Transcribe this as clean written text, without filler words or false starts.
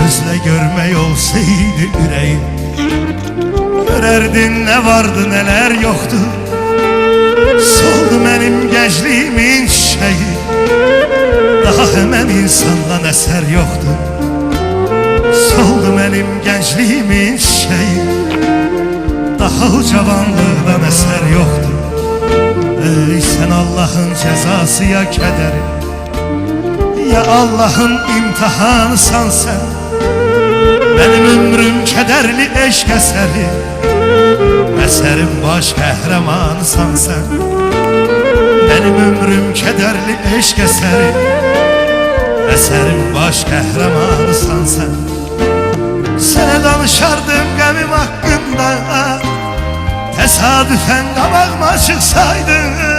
gözle görmek olsaydı yüreğim, görerdin ne vardı neler yoktu. Soldu benim gençliğimin çiçeği, daha hemen insandan eser yoktu. Soldu benim gençliğimin çiçeği, daha o cavanlıqdan eser yoktu. Ey sen Allah'ın cezası ya kederi, ya Allah'ın imtihanısan sen. Benim ömrüm kederli eşk eseri, eserim baş kahramanısan sen. Benim ömrüm kederli eşk eseri, eserim baş kahramanısan sen. Sana danışardım qəmim haqqında, tesadüfen qabağıma çıksaydın.